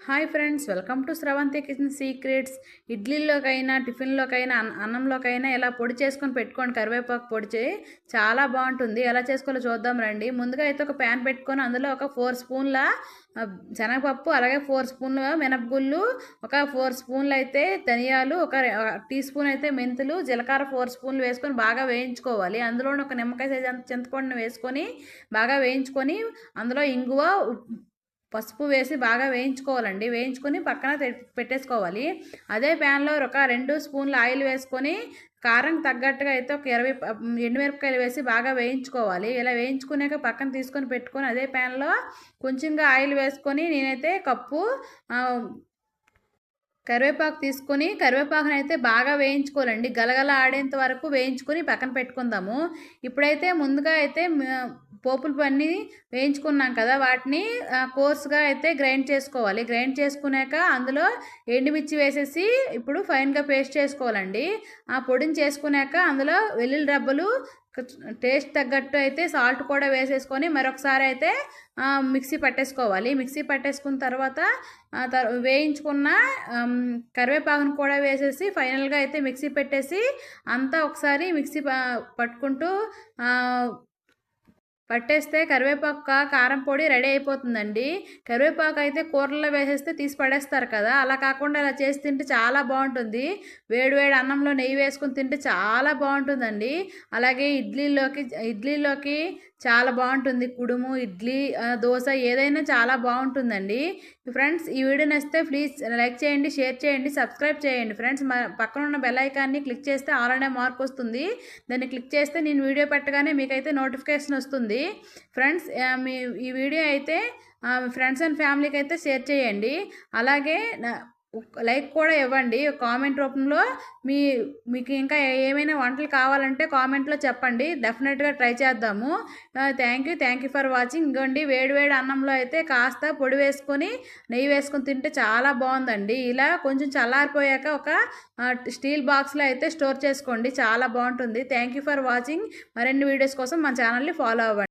Hi friends, welcome to Sravanthi kitchen secrets. ఇడ్లీలోకైనా టిఫిన్లోకైనా అన్నంలోకైనా ఇలా పొడి చేసుకొని పెట్టుకోండి. కరివేపాకు పొడి చాలా బాగుంటుంది. ఎలా చేసుకోవాలో చూద్దాం రండి. ముందుగా అయితే ఒక ప్యాన్ పెట్టుకొని అందులో ఒక 4 స్పూన్ల శనగపప్పు, అలాగే 4 స్పూన్ల మినపగుళ్ళు, ఒక 4 స్పూన్లు అయితే ధనియాలు, ఒక టీ స్పూన్ అయితే మెంతులు, జీలకర్ర 4 స్పూన్లు వేసుకొని బాగా వేయించుకోవాలి. అందులోనే ఒక నిమ్మకాయ సైజ్ అంత చింతపండుని వేసుకొని బాగా వేయించుకొని అందులో ఇంగువ, పసుపు వేసి బాగా వేయించుకోవాలండి. వేయించుకొని పక్కన పెట్టేసుకోవాలి. అదే ప్యాన్లో ఒక 2 స్పూన్ల ఆయిల్ వేసుకొని కారం తగ్గట్టుగా అయితే ఒక 20 ఎండుమిరపకాయలు వేసి బాగా వేయించుకోవాలి. ఇలా వేయించుకున్నాక పక్కన తీసుకొని పెట్టుకొని అదే ప్యాన్లో కొంచెంగా ఆయిల్ వేసుకొని నేనైతే కప్పు కరివేపాకు తీసుకొని కరివేపాకుని అయితే బాగా వేయించుకోవాలండి. గలగల ఆడేంత వరకు వేయించుకొని పక్కన పెట్టుకుందాము. ఇప్పుడైతే ముందుగా అయితే పోపులు అన్నీ వేయించుకున్నాం కదా, వాటిని కోర్స్గా అయితే గ్రైండ్ చేసుకోవాలి. గ్రైండ్ చేసుకున్నాక అందులో ఎండుమిర్చి వేసేసి ఇప్పుడు ఫైన్గా పేస్ట్ చేసుకోవాలండి. ఆ పొడిని చేసుకున్నాక అందులో వెల్లుల్లి రెబ్బలు, టేస్ట్ తగ్గట్టు అయితే సాల్ట్ కూడా వేసేసుకొని మరొకసారి అయితే మిక్సీ పట్టేసుకోవాలి. మిక్సీ పట్టేసుకున్న తర్వాత వేయించుకున్న కరివేపాకును కూడా వేసేసి ఫైనల్గా అయితే మిక్సీ పెట్టేసి అంతా ఒకసారి మిక్సీ పట్టుకుంటూ పట్టేస్తే కరివేపాకు కారం పొడి రెడీ అయిపోతుందండి. కరివేపాకు అయితే కూరల్లో వేసేస్తే తీసి పడేస్తారు కదా, అలా కాకుండా ఇలా చేసి తింటే చాలా బాగుంటుంది. వేడివేడి అన్నంలో నెయ్యి వేసుకుని తింటే చాలా బాగుంటుందండి. అలాగే ఇడ్లీలోకి చాలా బాగుంటుంది. కుడుము, ఇడ్లీ, దోశ ఏదైనా చాలా బాగుంటుందండి. ఫ్రెండ్స్, ఈ వీడియో నచ్చితే ప్లీజ్ లైక్ చేయండి, షేర్ చేయండి, సబ్స్క్రైబ్ చేయండి. ఫ్రెండ్స్, పక్కన ఉన్న బెల్ ఐకాన్ని క్లిక్ చేస్తే ఆల్ అనే మార్క్ వస్తుంది. దాన్ని క్లిక్ చేస్తే నేను వీడియో పెట్టగానే మీకైతే నోటిఫికేషన్ వస్తుంది. ఫ్రెండ్స్, ఈ వీడియో అయితే ఫ్రెండ్స్ అండ్ ఫ్యామిలీకి అయితే షేర్ చేయండి. అలాగే లైక్ కూడా ఇవ్వండి. కామెంట్ రూపంలో మీకు ఇంకా ఏమైనా వంటలు కావాలంటే కామెంట్లో చెప్పండి. డెఫినెట్గా ట్రై చేద్దాము. Thank you for watching. ఇంకోండి, వేడివేడి అన్నంలో అయితే కాస్త పొడి వేసుకొని నెయ్యి వేసుకొని తింటే చాలా బాగుందండి. ఇలా కొంచెం చల్లారిపోయాక ఒక స్టీల్ బాక్స్లో అయితే స్టోర్ చేసుకోండి. చాలా బాగుంటుంది. Thank you for watching. మరిన్ని వీడియోస్ కోసం మన ఛానల్ని ఫాలో అవ్వండి.